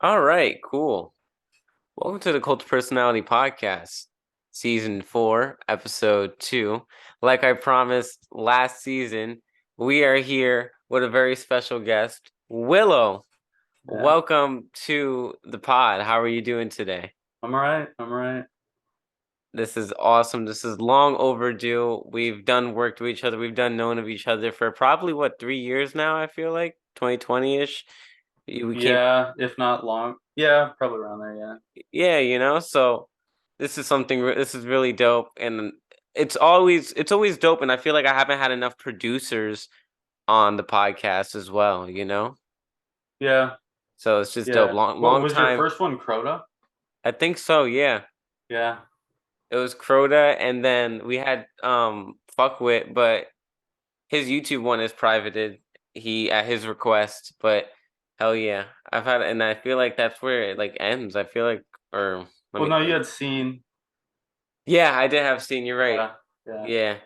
All right, cool. Welcome to the Cult of Personality Podcast, Season 4, Episode 2. Like I promised last season, we are here with a very special guest, Willow. Yeah, Welcome to the pod. How are you doing today? I'm all right. I'm all right. This is awesome. This is long overdue. We've done work with each other. We've done known of each other for probably, 3 years now, I feel like? 2020-ish. We came Yeah, if not long. Yeah, probably around there. Yeah. Yeah, so this is really dope, and it's always dope, and I feel like I haven't had enough producers on the podcast as well. Yeah. So it's just dope. Yeah. Long What long was your time. first one, Crota? I think so, yeah. Yeah. It was Crota, and then we had Fuckwit, but his YouTube one is privated. He at his request, but hell yeah. And I feel like that's where it like ends. I feel like or let Well, me no, you think. had seen. Yeah, I did have seen, you're right. Yeah. Yeah. Yeah.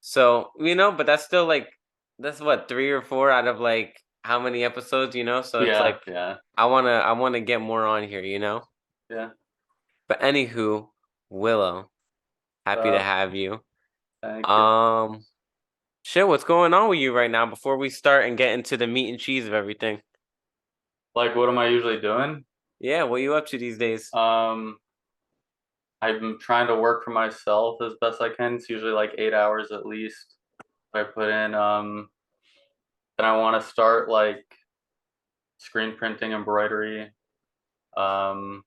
So, but that's still like that's what, 3 or 4 out of like how many episodes? So it's Yeah. like Yeah. I wanna get more on here? Yeah. But anywho, Willow, happy to So, have you. thank you. Um, shit, what's going on with you right now before we start and get into the meat and cheese of everything? Like, what am I usually doing? Yeah, what you up to these days? Um, I'm trying to work for myself as best I can. It's usually like 8 hours at least. I put in. Then I want to start like screen printing, embroidery, um,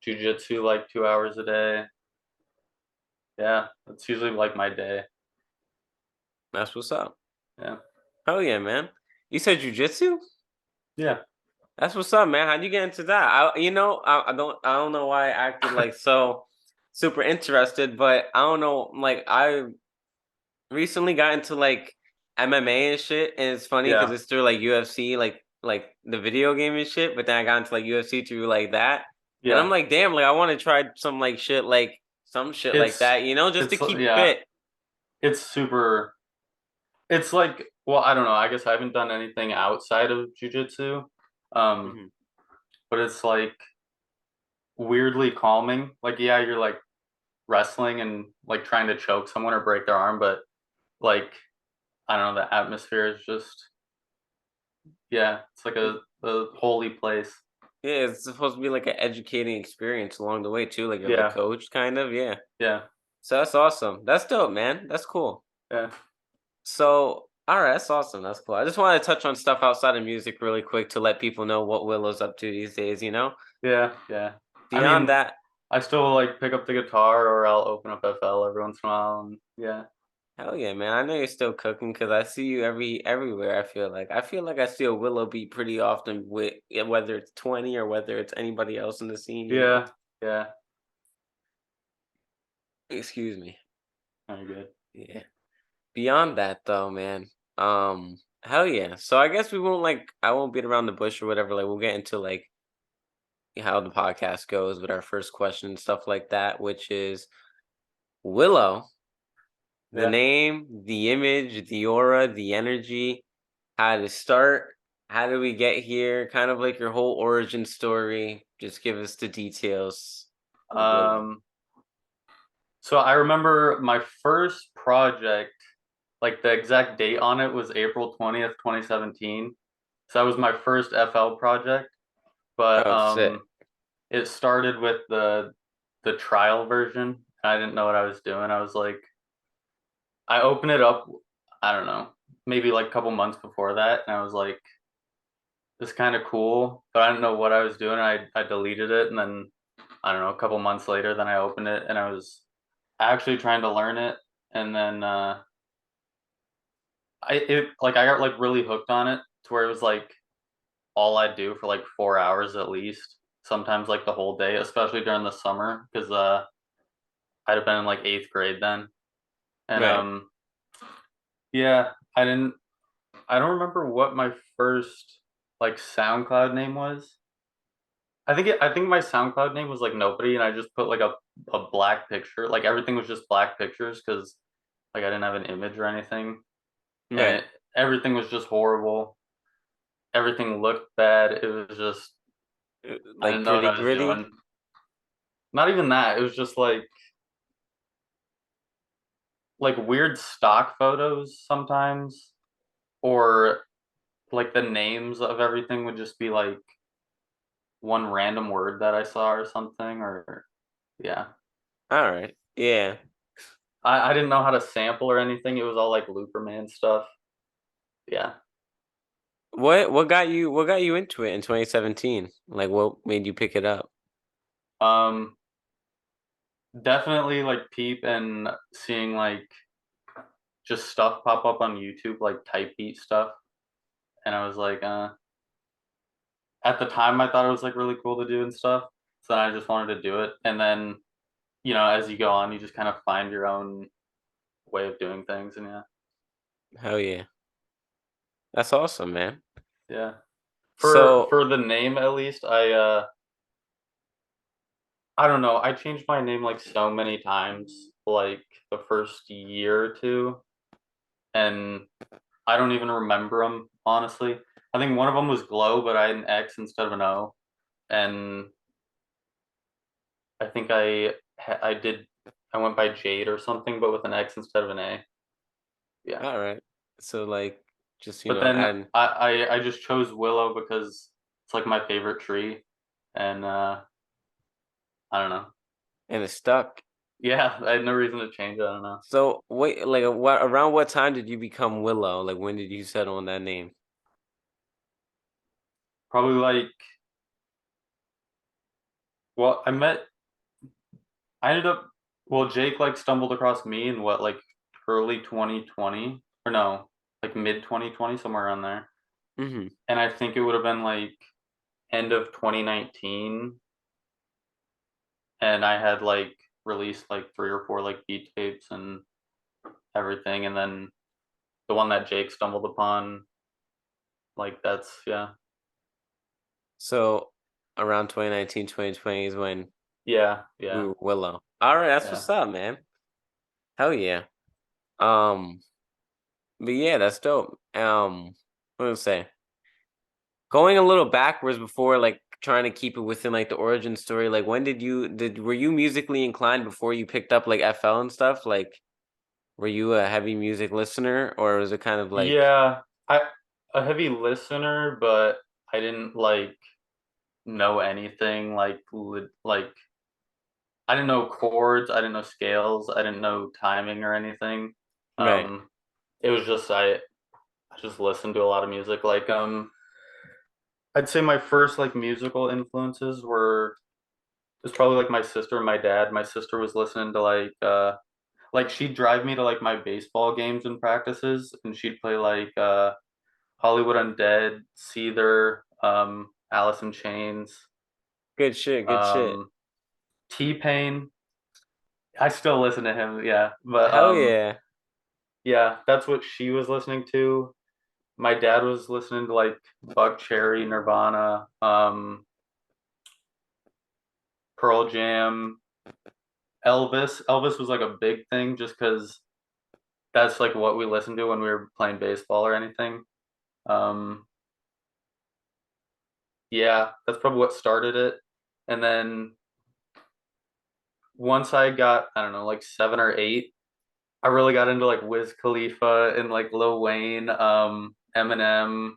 jujitsu like 2 hours a day. Yeah, that's usually like my day. That's what's up. Yeah. Oh yeah, man. You said jujitsu? Yeah. That's what's up, man. How'd you get into that? I don't know why I acted like so super interested, but I don't know. Like I recently got into like MMA and shit, and it's funny because Yeah. it's through like UFC, like the video game and shit. But then I got into like UFC through like that, and I'm Yeah. like, damn, like I want to try some shit like It's that, just to it's keep yeah, fit. it's super it's like well, I don't know. I guess I haven't done anything outside of jujitsu. Um, Mhm. but it's like weirdly calming. Like yeah, you're like wrestling and like trying to choke someone or break their arm, but like I don't know, the atmosphere is just yeah, it's like a holy place. Yeah, it's supposed to be like an educating experience along the way too. Like you're the Yeah. coach, kind of. Yeah. Yeah. So that's awesome. That's dope, man. That's cool. Yeah. So, all right, that's awesome. That's cool. I just want to touch on stuff outside of music really quick to let people know what Willow's up to these days. Yeah. Yeah. I Beyond mean, that, I still like pick up the guitar or I'll open up FL every once in a while and yeah. hell yeah, man. I know you're still cooking because I see you everywhere. I feel like I see a Willow beat pretty often with whether it's 20 or whether it's anybody else in the scene. Yeah. Yeah. Excuse me. Very good. Yeah. Beyond that though, man. Hell yeah. So I guess I won't beat around the bush or whatever. Like we'll get into like how the podcast goes with our first question and stuff like that, which is Willow, the Yeah. name, the image, the aura, the energy, how to start, how did we get here, kind of like your whole origin story. Just give us the details of Willow. Um, so I remember my first project, like the exact date on it was April 20th, 2017. So that was my first FL project, but Oh shit. it started with the trial version. I didn't know what I was doing. I was like, I opened it up, I don't know, maybe like a couple months before that, and I was like, this kind of cool, but I didn't know what I was doing. I deleted it, and then I don't know, a couple months later, then I opened it, and I was actually trying to learn it, and then I got like really hooked on it to where it was like all I'd do for like 4 hours at least. Sometimes like the whole day, especially during the summer, because I'd have been in like eighth grade then, and Right. yeah, I don't remember what my first like SoundCloud name was. I think my SoundCloud name was like nobody, and I just put like a black picture. Like everything was just black pictures because like I didn't have an image or anything, and Right. everything was just horrible. everything looked bad. It was just I Like didn't know what gritty I was gritty? doing. Not even that. It was just like weird stock photos sometimes, or like the names of everything would just be like one random word that I saw or something, or yeah. All right. Yeah. I didn't know how to sample or anything. It was all like Looperman stuff. Yeah. What got you into it in 2017? Like what made you pick it up? Um, Definitely like Peep and seeing like just stuff pop up on YouTube, like type beat stuff. And I was like, at the time I thought it was like really cool to do and stuff. So then I just wanted to do it. And then, as you go on, you just kind of find your own way of doing things. And yeah. Hell yeah. That's awesome, man. Yeah. For So, for the name at least, I don't know. I changed my name like so many times, like the first year or two, and I don't even remember them, honestly. I think one of them was Glow, but I had an X instead of an O, and I think I did I went by Jade or something, but with an X instead of an A. Yeah. all right. So like just, But then add I just chose Willow because it's like my favorite tree, and I don't know. and it's stuck. Yeah, I had no reason to change it. I don't know. So, wait, like what around what time did you become Willow? Like when did you settle on that name? Probably like, well, I ended up, well, Jake like stumbled across me in what, like early 2020, or no, like mid 2020, somewhere around there. Mhm. And I think it would have been like end of 2019. And I had like released like three or four like beat tapes and everything. And then the one that Jake stumbled upon, like yeah. So, around 2019, 2020 is when Yeah, we yeah, were Willow. All right, that's yeah. what's up, man. Hell yeah. Um, but yeah, that's dope. What was I say? Going a little backwards before like trying to keep it within like the origin story, like when were you musically inclined before you picked up like FL and stuff? Like were you a heavy music listener or was it kind of like Yeah, I a heavy listener, but I didn't like know anything like I didn't know chords, I didn't know scales, I didn't know timing or anything. right? It was just I just listened to a lot of music. Like I'd say my first like musical influences were it was probably like my sister and my dad. My sister was listening to like she'd drive me to like my baseball games and practices, and she'd play like Hollywood Undead, Seether, Alice in Chains, Good shit, good shit. um, T Pain. I still listen to him, yeah. But Hell yeah. yeah, that's what she was listening to. My dad was listening to like Buck Cherry, Nirvana, Pearl Jam, Elvis. Elvis was like a big thing just because that's like what we listened to when we were playing baseball or anything. Um, yeah, that's probably what started it. And then once I got, I don't know, like seven or eight, I really got into like Wiz Khalifa and like Lil Wayne, Eminem,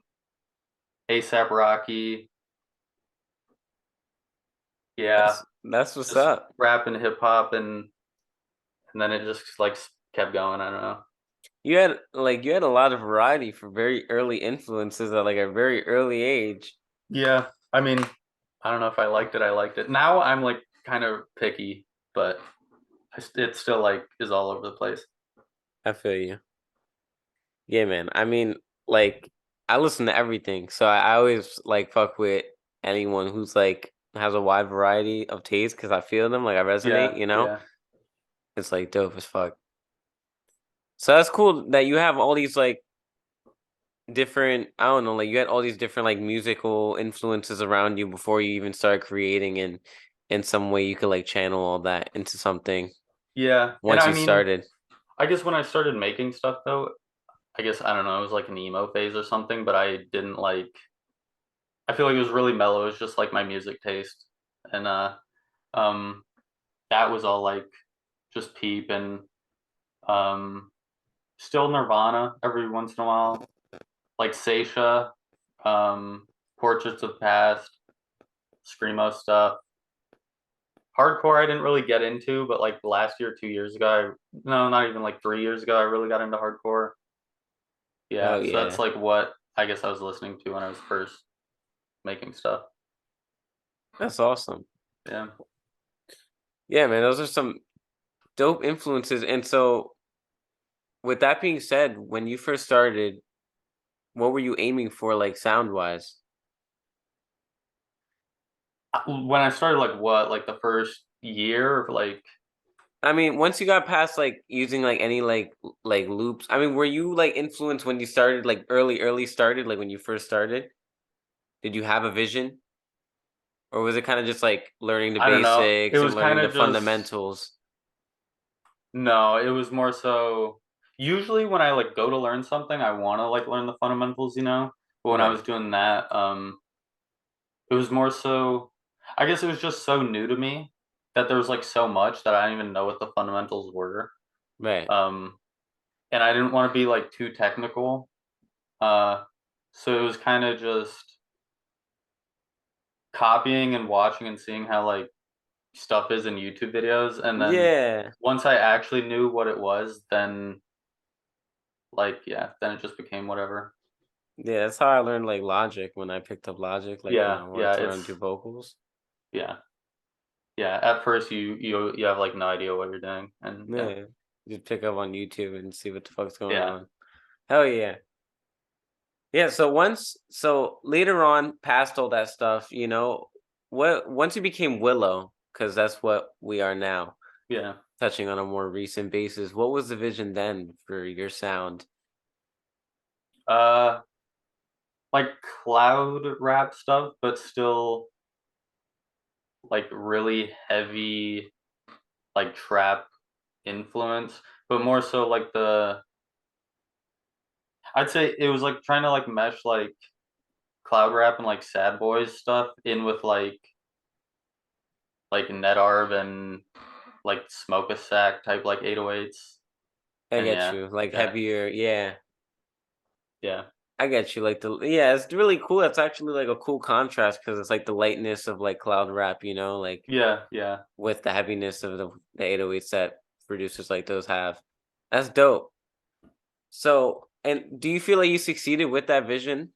ASAP Rocky. Yeah, That's what's just up. rap and hip hop, and then it just like kept going. I don't know. You had a lot of variety for very early influences at like a very early age. Yeah, I mean, I don't know if I liked it. I liked it. Now I'm like kind of picky, but it still like is all over the place. I feel you. Yeah, man. I mean, like, I listen to everything, so I always like fuck with anyone who's like has a wide variety of tastes because I feel them, like I resonate. Yeah, yeah, It's like dope as fuck. So that's cool that you have all these like different. I don't know, like you had all these different like musical influences around you before you even started creating, and in some way you could like channel all that into something yeah. And once I you mean, started. I guess when I started making stuff though, I guess I don't know, it was like an emo phase or something, but I didn't like. I feel like it was really mellow. It was just like my music taste, and um, that was all like just Peep and um, still Nirvana every once in a while, like Seisha, um, Portraits of Past, screamo stuff. Hardcore I didn't really get into, but like last year, 2 years ago, no, not even like 3 years ago, I really got into hardcore. Oh Yeah, so that's yeah, like what I guess I was listening to when I was first making stuff. that's awesome. Yeah. Yeah, man, those are some dope influences. And so, with that being said, when you first started, what were you aiming for, like sound wise? When I started, like what, like the first year, or like I mean, once you got past like using like any like loops, I mean, were you like influenced when you started, like early started, like when you first started? Did you have a vision? Or was it kind of just like learning the I don't know. It basics and was learning kind the of just fundamentals? no. It was more so. Usually, when I like go to learn something, I want to like learn the fundamentals, you know. But when I was Right. doing that, it was more so. I guess it was just so new to me that there was like so much that I didn't even know what the fundamentals were. Right. Um, and I didn't want to be like too technical. Uh, so it was kind of just copying and watching and seeing how like stuff is in YouTube videos. And then Yeah. once I actually knew what it was, then like yeah, then it just became whatever. Yeah, that's how I learned like Logic when I picked up Logic, like when Yeah, I wanted yeah, to learn it's to do vocals. yeah, yeah. At first, you have like no idea what you're doing, and yeah, Yeah. Just pick up on YouTube and see what the fuck's going yeah, on. Hell yeah. Yeah, so later on, past all that stuff, what once you became Willow, because that's what we are now, yeah. touching on a more recent basis, what was the vision then for your sound? Uh, like cloud rap stuff, but still like really heavy like trap influence, but more so like the I'd say it was like trying to like mesh like cloud rap and like sad boys stuff in with like Netarv and like smoke a sack type like 808s. I And get yeah, you, like yeah, heavier, yeah. yeah, I get you, like yeah, it's really cool. That's actually like a cool contrast because it's like the lightness of like cloud rap, like yeah, yeah, with the heaviness of the 808s that producers like those have. That's dope. So, and do you feel like you succeeded with that vision,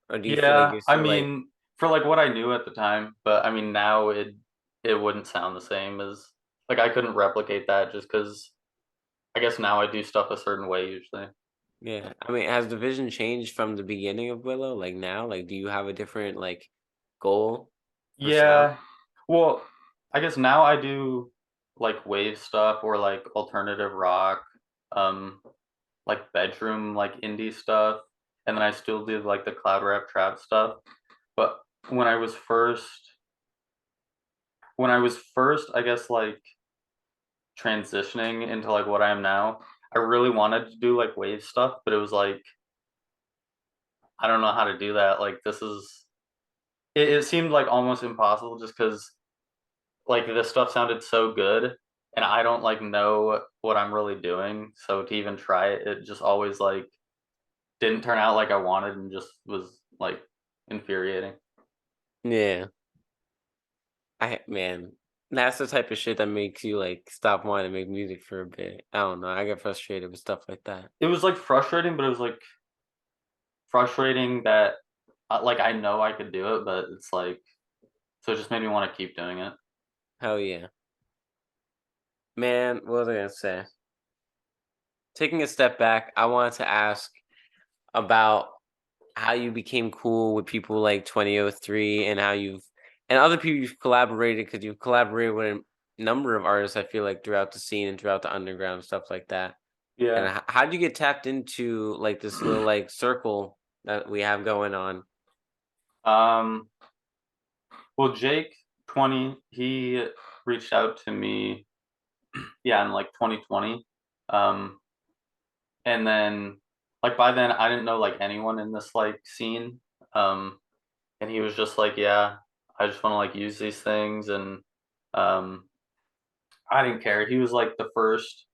or do you feel like yeah. you're I still like, mean, for like what I knew at the time, but I mean now it wouldn't sound the same as like I couldn't replicate that just because I guess now I do stuff a certain way usually. yeah? I mean, has the vision changed from the beginning of Willow? Like now, like do you have a different like goal for sound? Yeah. Well, I guess now I do like wave stuff or like alternative rock, um, like bedroom, like indie stuff, and then I still do like the cloud rap trap stuff. But when I was first, I guess like transitioning into like what I am now, I really wanted to do like wave stuff, but it was like I don't know how to do that. Like it seemed like almost impossible just because like this stuff sounded so good and I don't like know what I'm really doing. So to even try it, it just always like didn't turn out like I wanted and just was like infuriating. Yeah, man, that's the type of shit that makes you like stop wanting to make music for a bit. I don't know. I get frustrated with stuff like that. It was like frustrating, but it was like frustrating that like I know I could do it, but it's like so it just made me want to keep doing it. Hell yeah, man. What was I gonna say? Taking a step back, I wanted to ask about how you became cool with people like 2003 and how and other people you've collaborated, because you've collaborated with a number of artists, I feel like, throughout the scene and throughout the underground, stuff like that. And Yeah. how'd you get tapped into like this little like circle that we have going on? um well Jake 20 he reached out to me yeah in like 2020. Um and then like by then I didn't know like anyone in this like scene. Um, and he was just like, "Yeah, I just want to like use these things," and um, I didn't care. He was like the first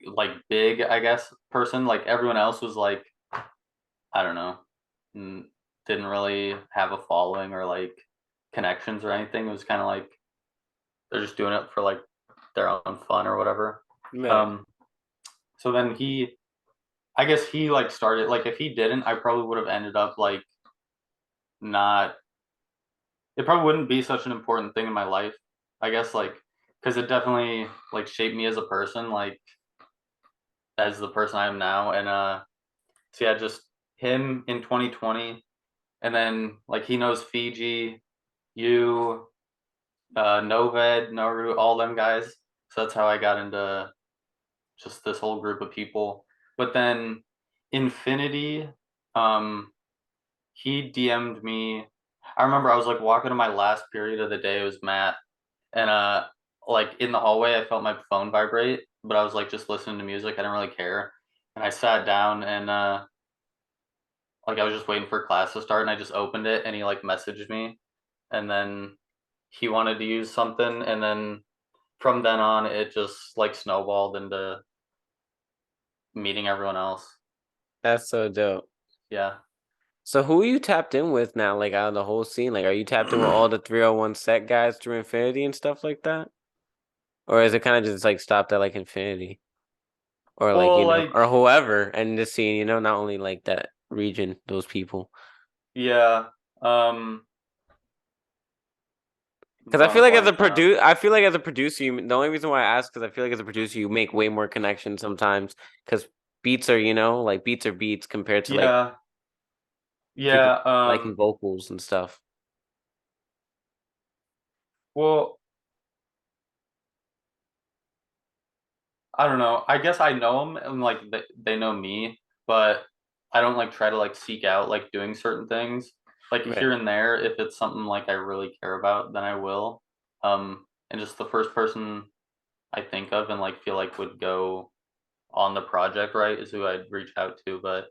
like big, I guess, person. Like everyone else was like, I don't know, n- didn't really have a following or like connections or anything. It was kind of like they're just doing it for like their own fun or whatever. Right. Um, so then I guess he like started like if he didn't, I probably would have ended up like not. It probably wouldn't be such an important thing in my life. I guess like because it definitely like shaped me as a person, like as the person I am now. And so yeah, just him in 2020, and then like he knows Fiji, you, Noved, Naru, all them guys. So that's how I got into just this whole group of people. But then Infinity, um, he DM'd me. I remember I was like walking to my last period of the day. It was math, and like in the hallway, I felt my phone vibrate, but I was like just listening to music. I didn't really care, and I sat down and like I was just waiting for class to start, and I just opened it, and he like messaged me, and then he wanted to use something, and then from then on, it just like snowballed into meeting everyone else. That's so dope. Yeah. So who are you tapped in with now, like out of the whole scene? Like, are you tapped in with all the 301 set guys through Infinity and stuff like that? Or is it kind of just like stopped at like Infinity? Or like, Well, like or whoever and the scene, not only like that region, those people. yeah. Um, I'm Because I drawing a feel like as a blank now. I feel like as a producer, the only reason why I ask, because I feel like as a producer, you make way more connections sometimes. Because beats are, like beats are beats compared to like Yeah. people Yeah. liking vocals and stuff. Well, I don't know. I guess I know them and like they know me, but I don't like try to like seek out like doing certain things. Like here Right. and there, if it's something like I really care about, then I will. And just the first person I think of and like feel like would go on the project, right, is who I'd reach out to. But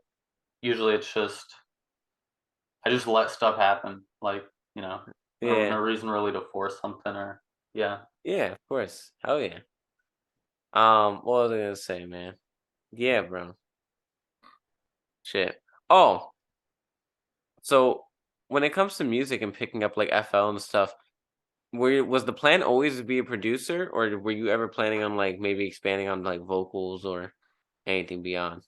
usually it's just I just let stuff happen. Like, you know, no Yeah. reason really to force something or yeah. Yeah, of course. Hell yeah. What was I gonna say, man? Yeah, bro. Shit. Oh, so when it comes to music and picking up like FL and stuff, was the plan always to be a producer, or were you ever planning on like maybe expanding on like vocals or anything beyond?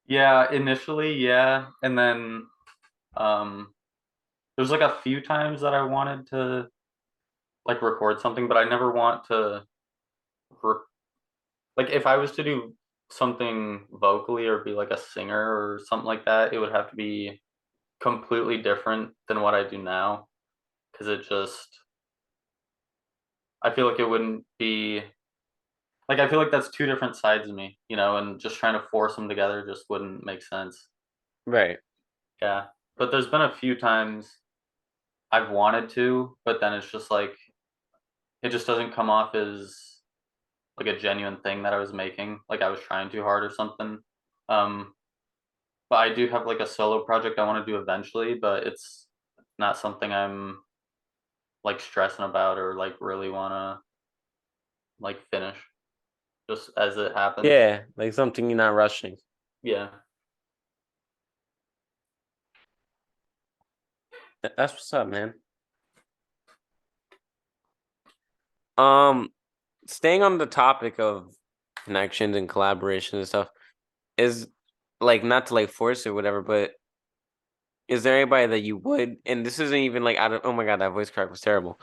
Yeah, initially, yeah. And then um there's like a few times that I wanted to like record something, but I never want to re- like if I was to do something vocally or be like a singer or something like that, it would have to be completely different than what I do now because it just I feel like it wouldn't be like I feel like that's two different sides of me, and just trying to force them together just wouldn't make sense. Right. Yeah. But there's been a few times I've wanted to, but then it's just like it just doesn't come off as like a genuine thing that I was making, like I was trying too hard or something. Um, but I do have like a solo project I want to do eventually, but it's not something I'm like stressing about or like really want to like finish just as it happens. Yeah, like something you're not rushing. Yeah. That's what's up, man. Um, Staying on the topic of connections and collaboration and stuff, is like not to like force it or whatever, but is there anybody that you would, and this isn't even like out of, oh my god, that voice crack was terrible.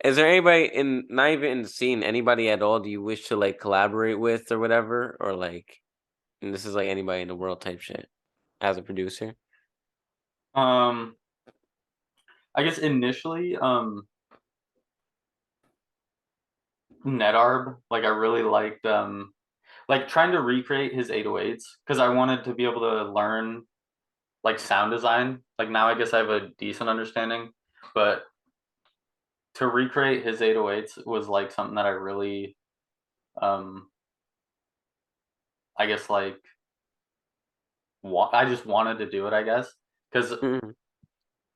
Is there anybody in, not even in the scene, anybody at all do you wish to like collaborate with or whatever? Or like, and this is like anybody in the world type shit as a producer? Um, I guess initially, Netarb, like I really liked like trying to recreate his 808s because I wanted to be able to learn like sound design. Like now I guess I have a decent understanding, but to recreate his 808s was like something that I really um I guess like I just wanted to do it, I guess, because Mhm.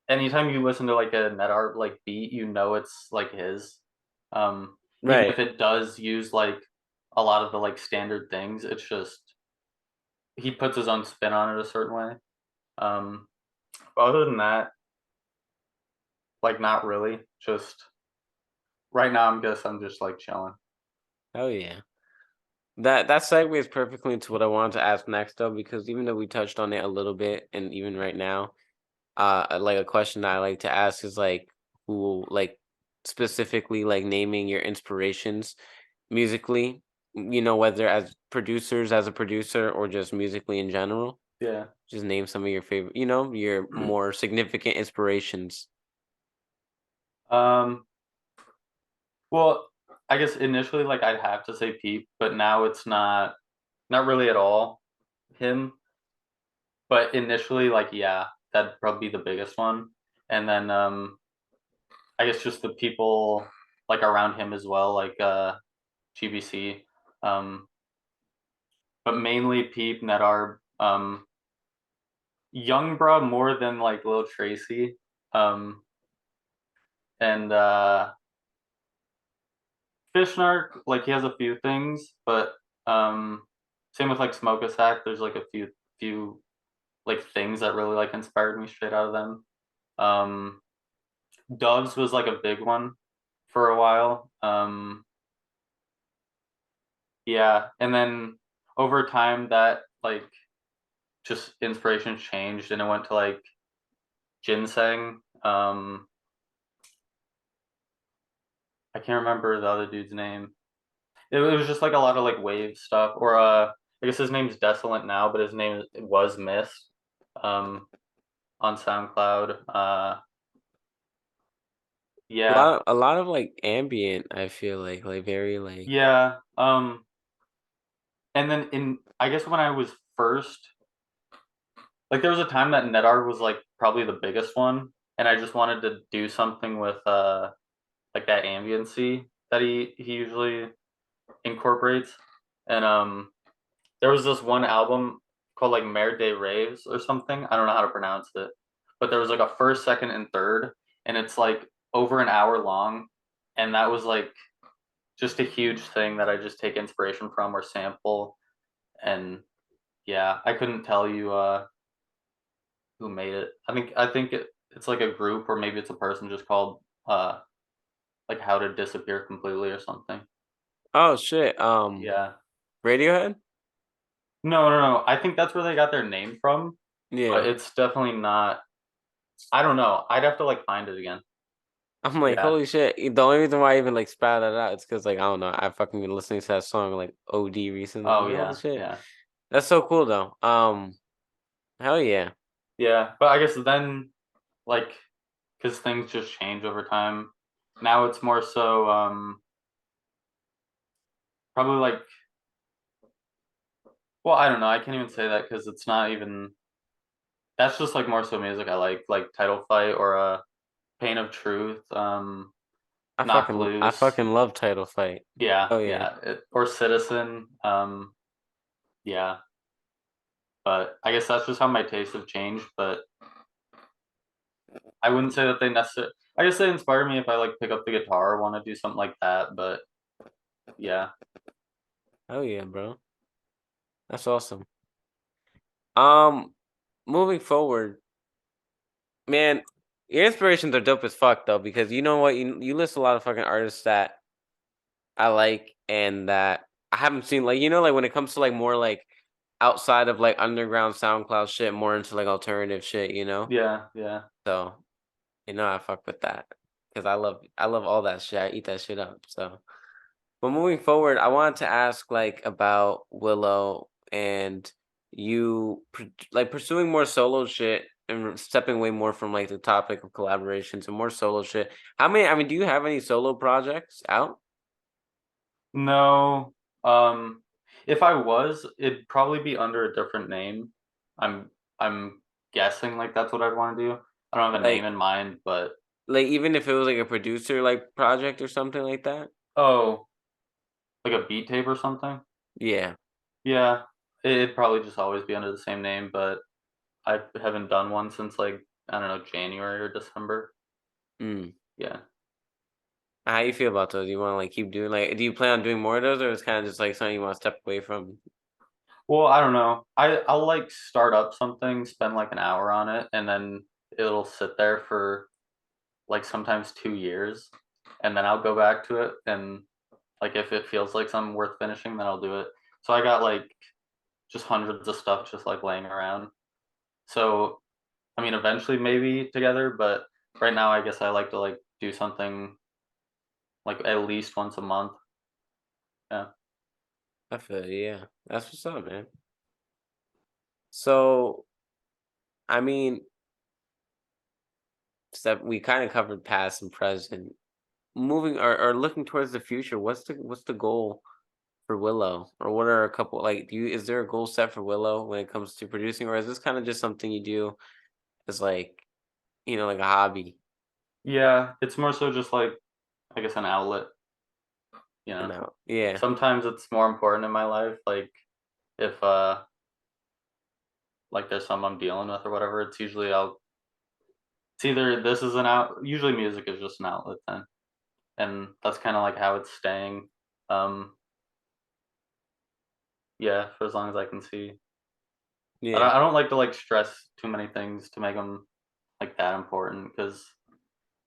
anytime you listen to like a net art like beat, you know it's like his. Even Right. if it does use like a lot of the like standard things, it's just he puts his own spin on it a certain way. Um, other than that, like not really. Just right now, I'm just like chilling. Oh yeah. That segues perfectly into what I wanted to ask next though, because even though we touched on it a little bit, and even right now, like a question that I like to ask is like, who like specifically like naming your inspirations musically, whether as producers, as a producer, or just musically in general. Yeah. Just name some of your favorite, your more significant inspirations. Um, well, I guess initially like I'd have to say Peep, but now it's not really at all him. But initially, like yeah, that'd probably be the biggest one. And then I guess just the people like around him as well, like GBC. Um, but mainly Peep, Netarb, Young Bruh more than like Lil Tracy. And Fishnark, like he has a few things, but um same with like Smoke Attack, there's like a few like things that really like inspired me straight out of them. Um Doves was like a big one for a while. Yeah, and then over time that like just inspiration changed and it went to like ginseng. I can't remember the other dude's name. It was just like a lot of like wave stuff. Or I guess his name's Desolate now, but his name was Mist. Um, on SoundCloud. A Yeah, lot of, a lot of like ambient. I feel like very like. yeah. And then in I guess when I was first like there was a time that NetArt was like probably the biggest one, and I just wanted to do something with like that ambiency that he usually incorporates. And there was this one album called like Mare de Raves or something. I don't know how to pronounce it, but there was like a first, second, and third, and it's like over an hour long, and that was like just a huge thing that I just take inspiration from or sample. And yeah, I couldn't tell you who made it. I think it's like a group or maybe it's a person just called like How to Disappear Completely or something. Oh shit. Yeah. Radiohead. No, no, no. I think that's where they got their name from, but Yeah. it's definitely not. I don't know. I'd have to like find it again. I'm like, Yeah. holy shit. The only reason why I even like spat that out is because like I don't know. I fucking been listening to that song like OD recently. I'm Oh like, holy yeah, shit. yeah, That's so cool though. Hell yeah. yeah. But I guess then like because things just change over time. Now it's more so probably like well I don't know. I can't even say that because it's not even. That's just like more so music I like Title Fight or Pain of Truth. Not I Blues. fucking love Title Fight. Yeah, Oh yeah. yeah. Or Citizen. Yeah. But I guess that's just how my tastes have changed. But I wouldn't say that they necessarily. I guess they inspire me if I like pick up the guitar or want to do something like that. But yeah, Oh yeah, bro. That's awesome. Um, moving forward, man, your inspirations are dope as fuck though, because you know what, you list a lot of fucking artists that I like and that I haven't seen. Like like when it comes to like more like outside of like underground SoundCloud shit, more into like alternative shit. yeah, yeah. So I fuck with that because I love all that shit. I eat that shit up. So. But moving forward, I wanted to ask like about Willow and like pursuing more solo shit and stepping away more from like the topic of collaborations and more solo shit. How many? I mean, do you have any solo projects out? No. Um, if I was, it'd probably be under a different name. I'm I'm guessing like that's what I'd want to do. I don't have a name Like, in mind, but even if it was like a producer like project or something like that. oh, like a beat tape or something. Yeah. Yeah. It'd probably just always be under the same name, but I haven't done one since, like, I don't know, January or December. Mm. Yeah. How you feel about those? You wanna, like, keep doing like, do you plan on doing more of those, or it's kinda just, like, something you wanna step away from? Well, I don't know. I'll, like, start up something, spend, like, an hour on it, and then it'll sit there for, like, sometimes 2 years, and then I'll go back to it, and, like, if it feels like something worth finishing, then I'll do it. So I got, like, just hundreds of stuff just, like, laying around. So, I mean, eventually maybe together, but right now I guess I like to, like, do something, like, at least once a month. Yeah. I feel you, yeah. That's what's up, man. So, I mean, step we kinda covered past and present. Moving or looking towards the future, what's the goal for Willow? Or what are a couple like, do you is there a goal set for Willow when it comes to producing, or is this kinda just something you do as, like, like a hobby? Yeah, it's more so just, like, I guess an outlet, you And know? now yeah. Sometimes it's more important in my life, like, if, like, there's something I'm dealing with or whatever, it's either this is an out usually music is just an outlet then, and that's kinda, like, how it's staying, um, yeah, for as long as I can see. Yeah. I don't like to, like, stress too many things to make them like, that important because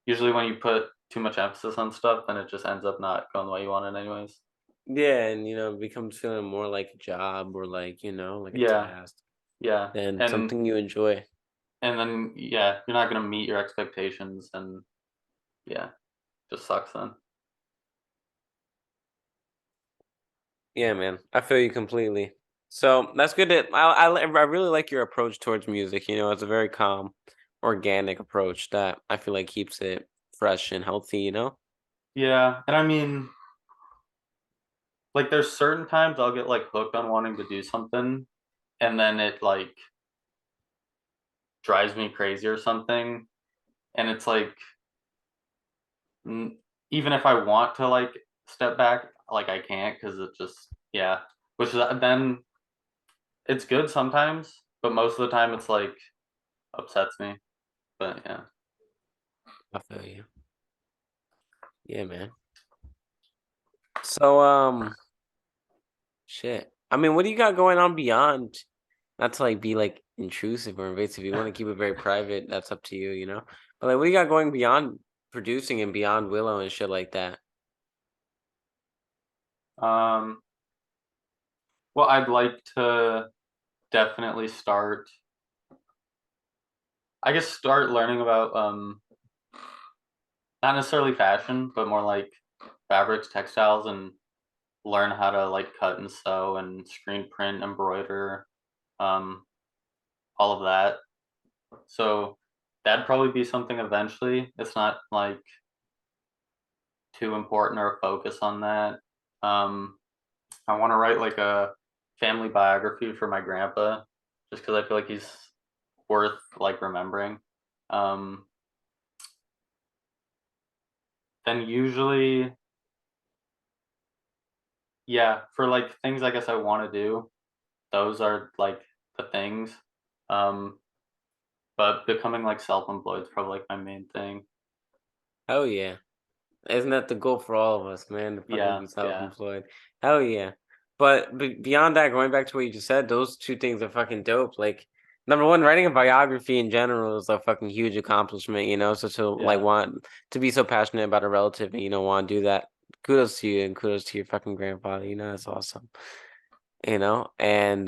usually when you put too much emphasis on stuff, then it just ends up not going the way you want it anyways. Yeah, and, it becomes feeling more like a job or like, like a Yeah, task yeah, than something you enjoy. and then, yeah, you're not gonna meet your expectations and, yeah, just sucks then. Yeah, man. I feel you completely. So that's good that I really like your approach towards music. It's a very calm, organic approach that I feel like keeps it fresh and healthy. Yeah, and I mean, like, there's certain times I'll get, like, hooked on wanting to do something, and then it, like, drives me crazy or something, and it's like, mm, even if I want to, like, step back, like, I can't because it just yeah, which is then it's good sometimes, but most of the time it's, like, upsets me, but yeah. I feel you. Yeah, man. So shit. I mean, what do you got going on beyond? Not to like be like intrusive or invasive. You want to keep it very private. That's up to you. But like, what do you got going beyond producing and beyond Willow and shit like that? Um, well, I'd like to definitely start learning about, not necessarily fashion, but more like fabrics, textiles, and learn how to, like, cut and sew and screen print, embroider, um, all of that. So, that'd probably be something eventually. It's not, like, too important or a focus on that. Um, I wanna write, like, a family biography for my grandpa just because I feel like he's worth, like, remembering. Um, then usually yeah, for, like, things I guess I wanna do, those are, like, the things. Um, but becoming, like, self-employed is probably, like, my main thing. Hell yeah. Isn't that the goal for all of us, man, to fucking Yeah, be yeah, self-employed? Hell yeah. But beyond that, going back to what you just said, those two things are fucking dope. Like, number one, writing a biography in general is a fucking huge accomplishment. So to like yeah, want to be so passionate about a relative and want to do that, kudos to you and kudos to your fucking grandfather. That's awesome. And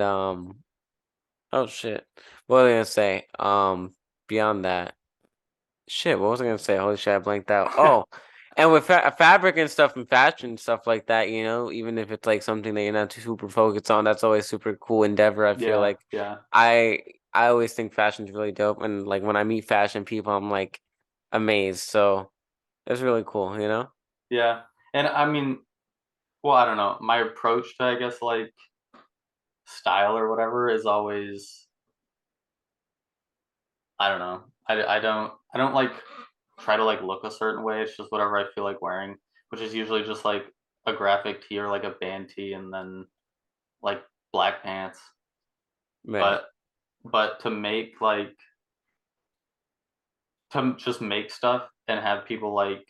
oh shit. What was I gonna say? Beyond that. Shit, what was I gonna say? Holy shit, I blanked out. Oh, and with fabric and stuff and fashion stuff like that, even if it's like something that you're not too super focused on, that's always super cool endeavor. I feel yeah, like yeah, I I always think fashion's really dope, and like when I meet fashion people, I'm like amazed. So it's really cool. yeah, and I mean, well, I don't know, my approach to, I guess, like, style or whatever is always I don't know. I don't, like, try to, like, look a certain way, it's just whatever I feel like wearing, which is usually just, like, a graphic tee or, like, a band tee and then, like, black pants. Right. but to make like to just make stuff and have people like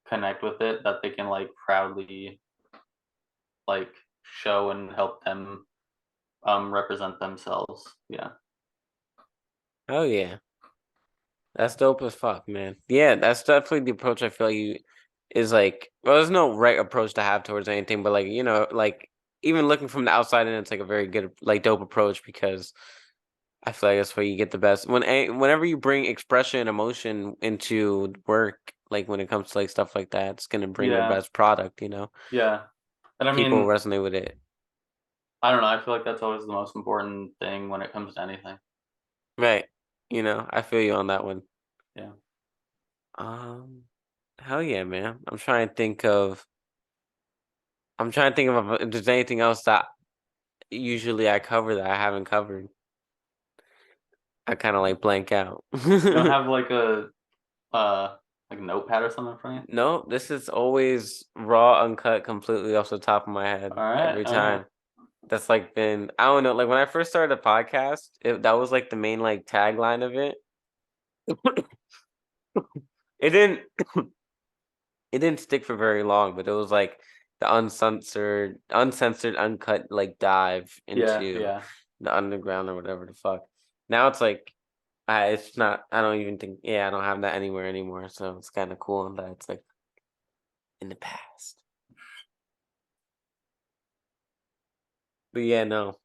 connect with it that they can like proudly like show and help them represent themselves. Yeah. Oh yeah. That's dope as fuck, man. Yeah, that's definitely the approach I feel you is like well, there's no right approach to have towards anything, but like, like even looking from the outside in, it's like a very good like dope approach because I feel like that's where you get the best. Whenever you bring expression and emotion into work, like when it comes to like stuff like that, it's gonna bring the Yeah. best product. Yeah. And I People mean, resonate with it. I don't know, I feel like that's always the most important thing when it comes to anything. Right. I feel you on that one. Yeah. Um hell yeah, man. I'm trying to think of if there's anything else that usually I cover that I haven't covered. I kind of like blank out. You don't have like a notepad or something in front of you? No, this is always raw, uncut, completely off the top of my head All right. every All right. time. That's like been I don't know, like when I first started the podcast, that was like the main like tagline of it. It didn't it didn't stick for very long, but it was like the uncensored, uncut like dive Yeah. into Yeah. the underground or whatever the fuck. Now it's like it's not I don't even think yeah, I don't have that anywhere anymore. So it's kind of cool that it's like in the past. But yeah, no.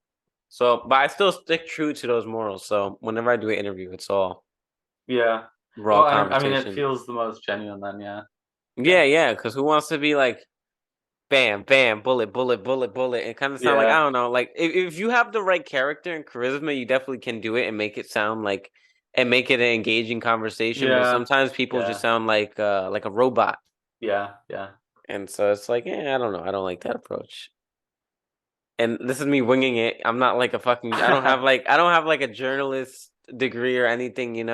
So but I still stick true to those morals. So whenever I do an interview, it's all Yeah. raw Well, I mean, it conversation. feels the most genuine then. Yeah. Yeah. Yeah, yeah. Cause who wants to be like bam, bam, bullet, bullet, bullet, bullet, and kind of sound like I Yeah. don't know, like if you have the right character and charisma, you definitely can do it and make it sound like and make it an engaging conversation. But Yeah. sometimes people just Yeah. sound like a robot, Yeah. Yeah. and so it's like, I don't know, I don't like that approach. And this is me winging it. I'm not like a fucking. I don't have like a journalist degree or anything.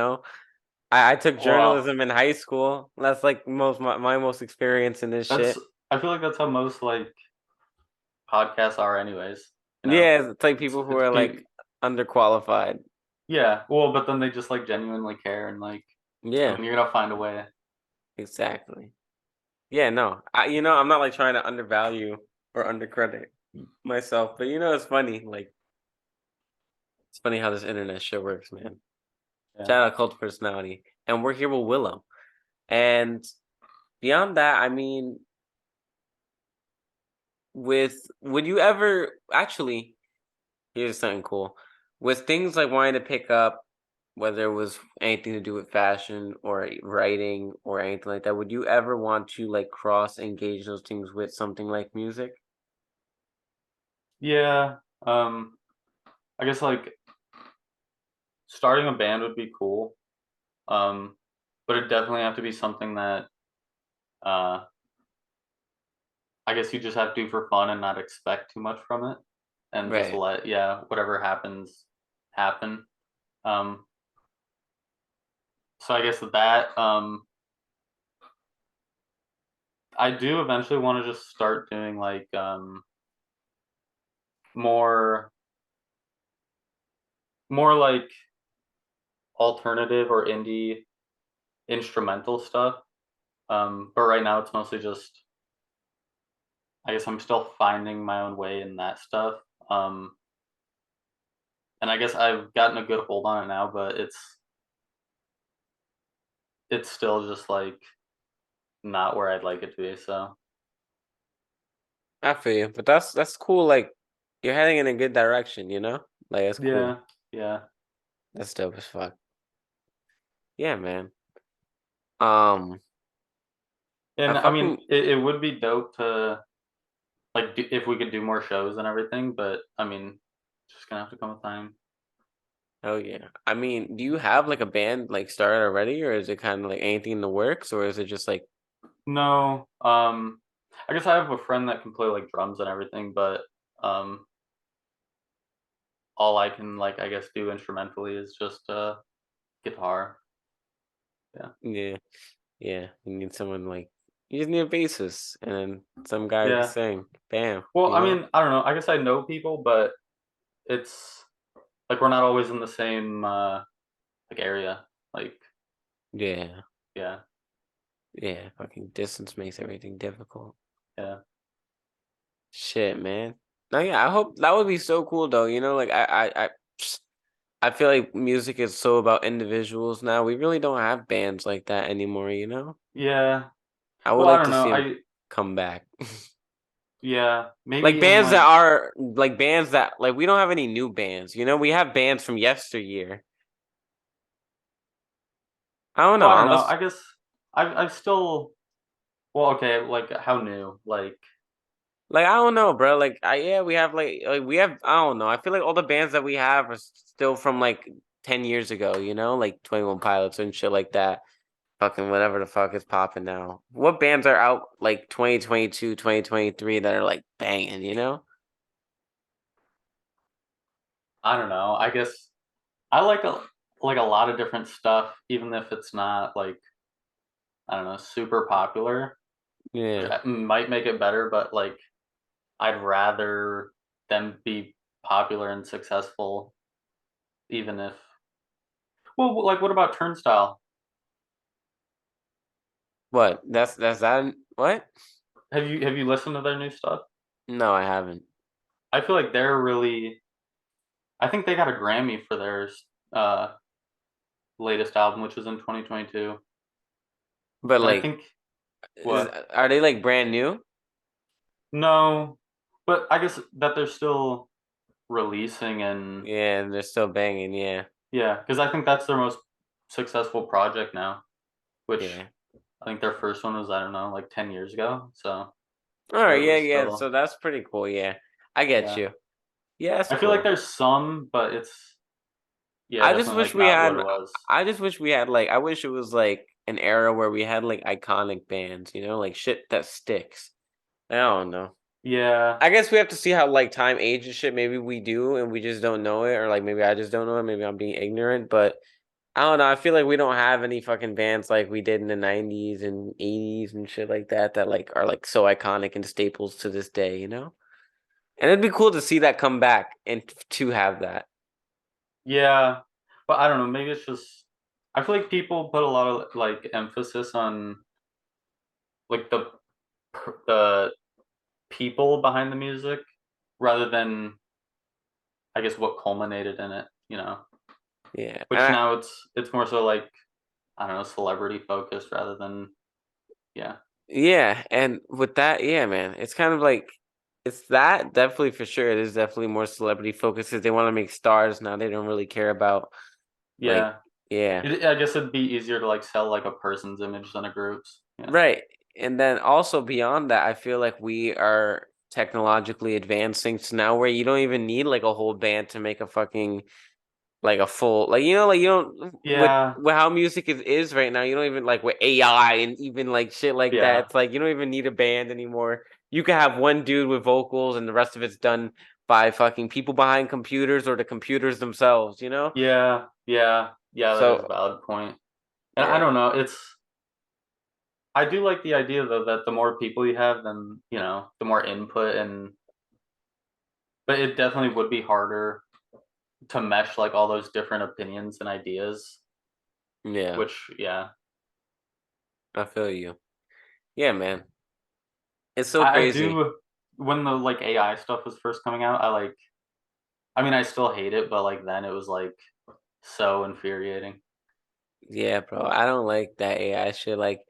I took Well, journalism in high school. That's like my most experience in this that's shit. I feel like that's how most like podcasts are anyways, you know? Yeah, it's like people who It's are pe like underqualified. yeah, well, but then they just, like, genuinely care and, like, I Yeah, mean, you're gonna find a way. exactly. Yeah, no. I'm not like trying to undervalue or undercredit myself, but it's funny. Like it's funny how this internet shit works, man. Yeah. Shout out cult personality. And we're here with Willow. And beyond that, I mean, would you ever actually here's something cool. With things like wanting to pick up, whether it was anything to do with fashion or writing or anything like that, would you ever want to like cross engage those things with something like music? Yeah, I guess, like, starting a band would be cool, um, but it definitely have to be something that, uh, I guess you just have to do for fun and not expect too much from it, and just Right. let yeah, whatever happens, happen. Um, so I guess with that, I do eventually wanna just start doing, like, more like alternative or indie instrumental stuff. But right now it's mostly just I guess I'm still finding my own way in that stuff. Um, and I guess I've gotten a good hold on it now, but it's still just like not where I'd like it to be. So I feel you. But that's cool. Like you're heading in a good direction. Like that's cool. yeah, yeah. That's dope as fuck. Yeah, man. Um I And I mean, fucking it would be dope to like if we could do more shows and everything, but I mean, it's just gonna have to come with time. oh yeah. I mean, do you have like a band like started already or is it kind of like anything in the works or is it just like No, I guess I have a friend that can play like drums and everything, but um, all I can like I guess do instrumentally is just guitar. Yeah. yeah, yeah, you need someone like you just need a bassist and then some guy who can Yeah. sing. Bam, Well, you I know? mean, I don't know. I guess I know people, but it's like we're not always in the same like area. Like Yeah. yeah, Yeah. Fucking distance makes everything difficult. yeah, Shit, man. No, yeah, I hope that would be so cool though. Like I feel like music is so about individuals now. We really don't have bands like that anymore. yeah. I would Well, I like don't to know. see them I come back. yeah, Like maybe in bands that like are like bands that like we don't have any new bands. We have bands from yesteryear. I don't well, know, I don't know. unless I guess I've still well, okay, like how new? Like like I don't know, bro. Like yeah, we have like we have I don't know. I feel like all the bands that we have are still from like 10 years ago, like 21 Pilots and shit like that. Fucking whatever the fuck is popping now. What bands are out like 2022, 2023 that are like banging? I don't know. I guess I like a lot of different stuff, even if it's not like I don't know, super popular, which Yeah. might make it better, but like I'd rather them be popular and successful, even if well, like what about Turnstile? What? That's that what? Have you listened to their new stuff? No, I haven't. I feel like they're really. I think they got a Grammy for their uh, latest album, which was in 2022, But and I like think what are they like brand new? no, but I guess that they're still releasing and Yeah, they're still banging, yeah. yeah, because I think that's their most successful project now, which Yeah. I think their first one was I don't know like 10 years ago, so All right, they're at yeah, least yeah. still So that's pretty cool, yeah. I get yeah. you. Yeah, that's I feel like cool. there's some, but it's yeah, I just definitely wish like we not had what it was. I just wish we had like I wish it was like an era where we had like iconic bands, like shit that sticks. I don't know. Yeah, I guess we have to see how like time ages shit. Maybe we do and we just don't know it, or like maybe I just don't know it. Maybe I'm being ignorant, but I don't know. I feel like we don't have any fucking bands like we did in the '90s and '80s and shit like that like are like so iconic and staples to this day. And it'd be cool to see that come back and to have that. yeah, but I don't know. Maybe it's just I feel like people put a lot of like emphasis on like the people behind the music rather than I guess what culminated in it, Yeah, which now it's more so like I don't know, celebrity focused rather than yeah. yeah, and with that, yeah, man, it's kind of like it's that definitely for sure. It is definitely more celebrity focused 'cause they want to make stars now. They don't really care about like, Yeah. yeah, I guess it'd be easier to like sell like a person's image than a group's. Yeah. right. And then also beyond that, I feel like we are technologically advancing to now where you don't even need like a whole band to make a fucking like a full like you don't Yeah. with how music is right now, you don't even like with AI and even like shit like that. Yeah. It's like you don't even need a band anymore. You can have one dude with vocals and the rest of it's done by fucking people behind computers or the computers themselves. Yeah. Yeah. Yeah, that is a So valid point. And I yeah, don't know, it's I do like the idea though that the more people you have, then the more input and but it definitely would be harder to mesh like all those different opinions and ideas, yeah, which yeah. I feel you. Yeah, man. It's so I crazy. do when the like AI stuff was first coming out, I mean I still hate it, but like then it was like so infuriating. Yeah, bro. I don't like that AI shit. Like,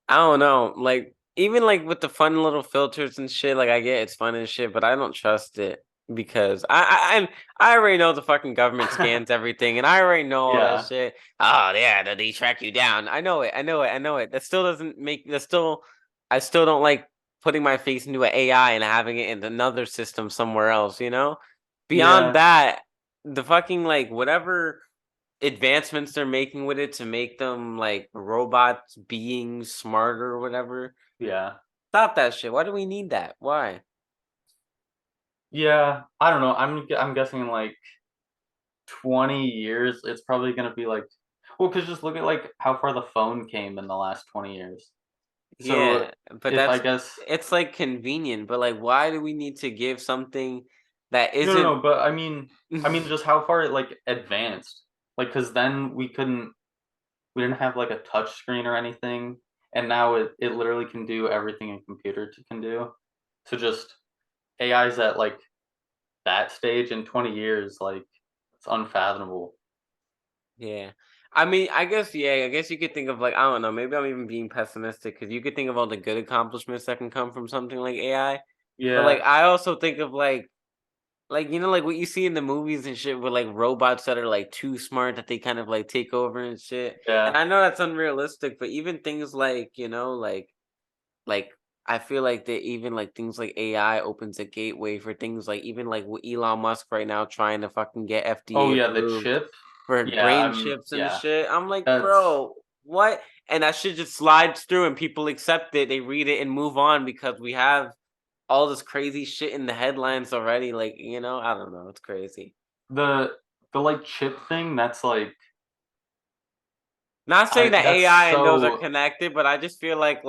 I don't know. Like, even like with the fun little filters and shit, like I get it's fun and shit, but I don't trust it because I already know the fucking government scans everything, and I already know all that Yeah. shit. Oh yeah, they track you down. I know it. I know it. I know it. That still doesn't make. That still, I still don't like putting my face into an AI and having it in another system somewhere else. Beyond Yeah. that, the fucking like whatever advancements they're making with it to make them like robots being smarter or whatever. Yeah. Stop that shit. Why do we need that? Why? Yeah. I don't know. I'm guessing in like 20 years it's probably going to be like well cuz just look at like how far the phone came in the last 20 years. So Yeah, but if I that's guess it's like convenient, but like why do we need to give something that No, isn't. but I mean, just how far it like advanced, like because then we didn't have like a touch screen or anything, and now it literally can do everything a computer can do. So just AI's at like that stage in 20 years, like it's unfathomable. Yeah. I mean, I guess, yeah, I guess you could think of like, I don't know, maybe I'm even being pessimistic because you could think of all the good accomplishments that can come from something like AI. But like, Yeah. I also think of like, like what you see in the movies and shit with like robots that are like too smart that they kind of like take over and shit. And Yeah. I know that's unrealistic, but even things like, like, I feel like that even like things like AI opens a gateway for things like even like with Elon Musk right now trying to fucking get Oh FDA yeah, the approved chip. for Yeah, brain chips and yeah. shit. I'm like, That's bro, what? And that shit just slides through and people accept it. They read it and move on because we have all this crazy shit in the headlines already. Like, I don't know. It's crazy. the the like chip thing. That's like Not saying I that that's AI and those are so connected, but I just feel like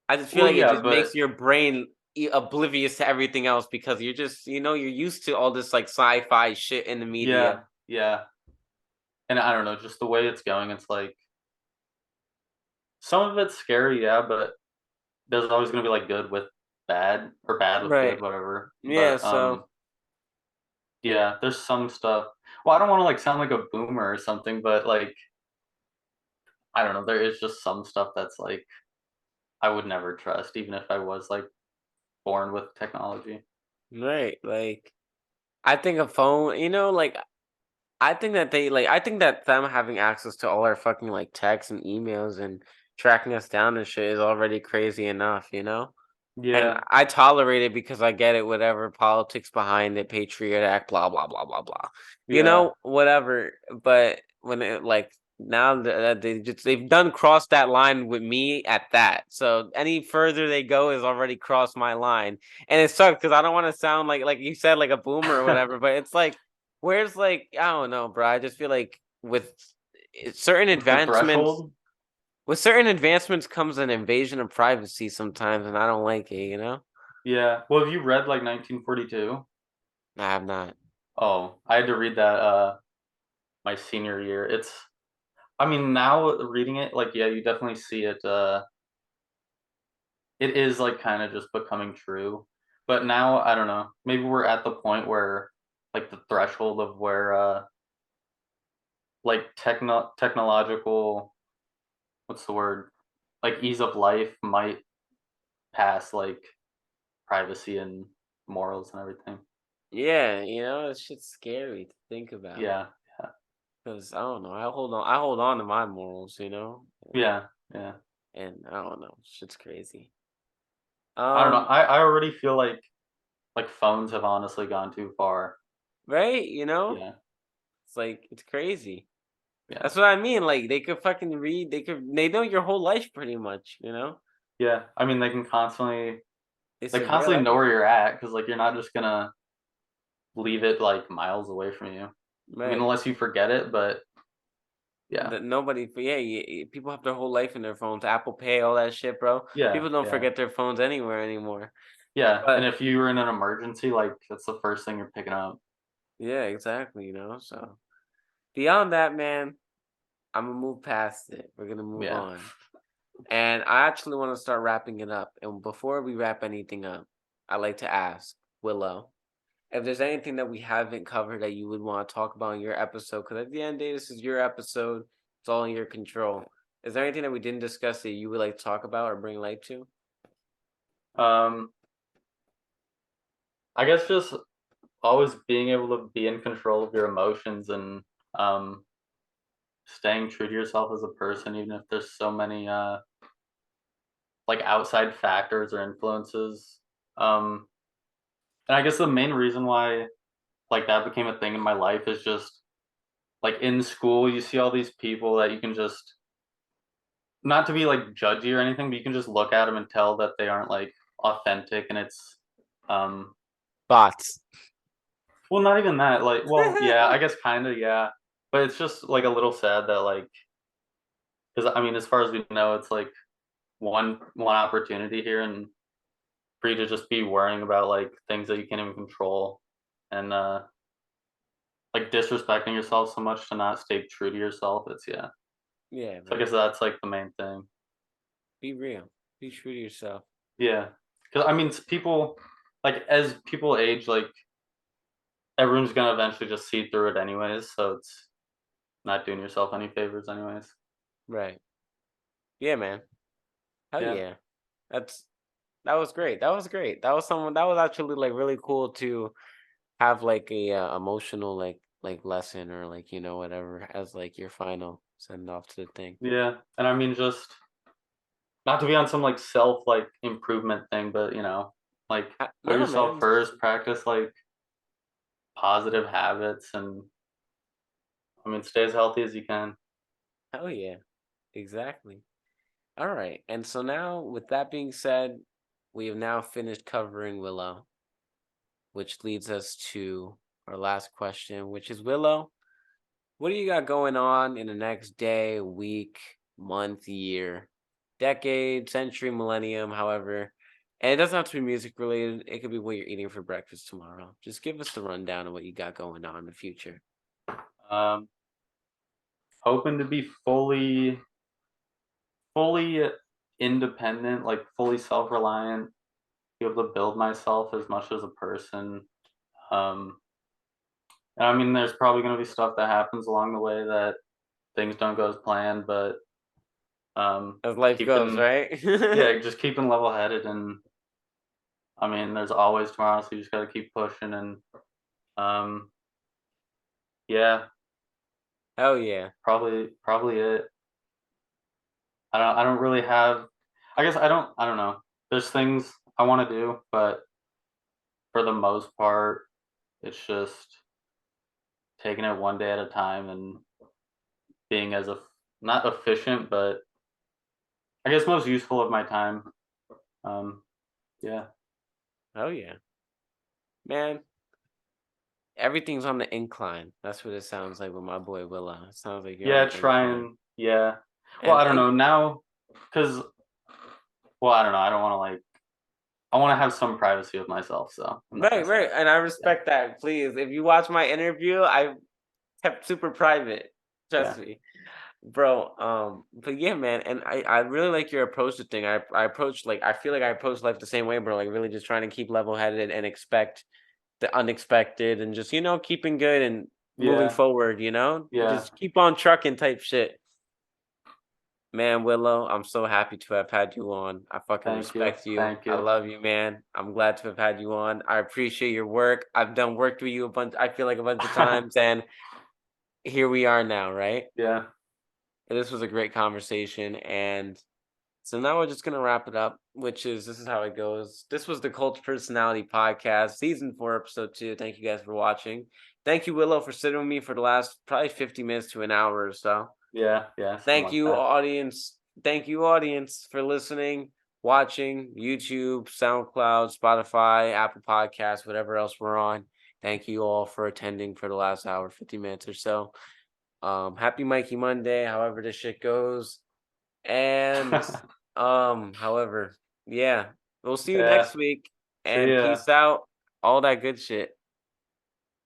I just feel well like it yeah, just but makes your brain oblivious to everything else because you're just, you're used to all this like sci-fi shit in the media. yeah, yeah. And I don't know, just the way it's going, it's like some of it's scary, yeah, but there's always gonna be like good with bad or bad with good, Right. whatever. Yeah. But So, yeah, there's some stuff. Well, I don't want to like sound like a boomer or something, but like I don't know, there is just some stuff that's like I would never trust, even if I was like born with technology. right. Like, I think a phone, like, I think that them having access to all our fucking like texts and emails and tracking us down and shit is already crazy enough. And Yeah, I tolerate it because I get it, whatever politics behind it, Patriot Act, blah blah blah blah blah. yeah, Whatever. But when it like now that they've done crossed that line with me at that. So any further they go is already crossed my line. And it sucks because I don't want to sound like you said, like a boomer or whatever, but it's like where's like I don't know, bro. I just feel like certain with the advancements threshold. comes an invasion of privacy sometimes, and I don't like it. Yeah. Well, have you read like 1942? I have not. Oh, I had to read that my senior year. I mean, now reading it, like yeah, you definitely see it it is like kind of just becoming true. But now I don't know. Maybe we're at the point where like the threshold of where like technological what's the word? Like ease of life might pass like privacy and morals and everything. Yeah, it's just scary to think about Yeah. Yeah. because I don't know. I hold on to my morals, Yeah. Yeah. and I don't know. Shit's crazy. I don't know. Um, I already feel like phones have honestly gone too far. right? Yeah. It's like it's crazy. Yeah. That's what I mean. Like they could fucking read. They know your whole life pretty much. Yeah. I mean, They they surveil constantly know where everything. you're at because like you're not just gonna leave it like miles away from you. I mean, Right. unless you forget it, but yeah. That nobody, yeah, people have their whole life in their phones, Apple Pay, all that shit, bro. Yeah. People don't Yeah. forget their phones anywhere anymore. Yeah. And But if you were in an emergency, like that's the first thing you're picking up. yeah, exactly. So beyond that, man, I'm gonna move past it. We're gonna move Yeah. on, and I actually want to start wrapping it up. And before we wrap anything up, I like to ask Willow if there's anything that we haven't covered that you would want to talk about in your episode. Because at the end of the day, this is your episode. It's all in your control. Is there anything that we didn't discuss that you would like to talk about or bring light to? Um, I guess just always being able to be in control of your emotions and um staying true to yourself as a person, even if there's so many like outside factors or influences. Um, and I guess the main reason why like that became a thing in my life is just like in school you see all these people that you can just not to be like judgy or anything, but you can just look at them and tell that they aren't like authentic, and it's um Bots. well, not even that, like well, yeah, I guess kind of, yeah, but it's just like a little sad that like because I mean, as far as we know, it's like one opportunity here, and for you to just be worrying about like things that you can't even control, and like disrespecting yourself so much to not stay true to yourself. It's yeah. Yeah, So I guess man. that's like the main thing. Be real. Be true to yourself. Yeah, because I mean, people like as people age, like everyone's gonna eventually just see through it anyways. So it's not doing yourself any favors, anyways. Right. Yeah, man. Hell Yeah, yeah. That's that was great. That was great. That was someone that was actually like really cool to have like a emotional like lesson or like whatever as like your final send off to the thing. yeah, and I mean, just not to be on some like self like improvement thing, but like put No, yourself man. first, practice like positive habits, and I mean, stay as healthy as you can. Hell yeah. Exactly. All right. And so now with that being said, we have now finished covering Willow, which leads us to our last question, which is Willow, what do you got going on in the next day, week, month, year, decade, century, millennium, however? And it doesn't have to be music related. It could be what you're eating for breakfast tomorrow. Just give us the rundown of what you got going on in the future. Um, hoping to be fully independent, like fully self reliant, be able to build myself as much as a person. Um, and I mean, there's probably going to be stuff that happens along the way that things don't go as planned, but As life goes, keeping right? yeah, just keeping level headed, and I mean, there's always tomorrow, so you just got to keep pushing, and um, yeah, Hell yeah. probably it. I don't really have. I guess I don't know. There's things I want to do, but for the most part, it's just taking it one day at a time and being as not efficient, but I guess most useful of my time. Um, yeah, Hell yeah. Man, everything's on the incline. That's what it sounds like with my boy Willa. It sounds like you're on yeah, the incline. yeah. Well, And I don't know now, because I don't know. I don't want to like. I want to have some privacy with myself, so I'm not gonna right, say right. that. And I Yeah, respect that. Please. If you watch my interview, I kept super private. yeah, Trust me. Bro, but yeah, man, and I really like your approach to thing. I approach like I feel like I approach life the same way, bro. Like really just trying to keep level headed and expect the unexpected and just, keeping good and moving yeah, forward, yeah. just keep on trucking type shit. Man, Willow, I'm so happy to have had you on. I fucking Thank you, respect you. thank I you. love you, man. I'm glad to have had you on. I appreciate your work. I've done worked with you I feel like a bunch of times, and here we are now, right? Yeah, This was a great conversation, and so now we're just gonna wrap it up, which is this is how it goes. This was the Cult Personality Podcast, season 4, episode 2. Thank you guys for watching. Thank you, Willow, for sitting with me for the last probably 50 minutes to an hour or so. yeah, yeah. Something Thank like you, that. audience. Thank you, audience, for listening, watching, YouTube, SoundCloud, Spotify, Apple Podcasts, whatever else we're on. Thank you all for attending for the last hour, 50 minutes or so. Happy Mikey Monday, however this shit goes. And however, yeah, we'll see you Yeah. next week See and ya. peace out. All that good shit.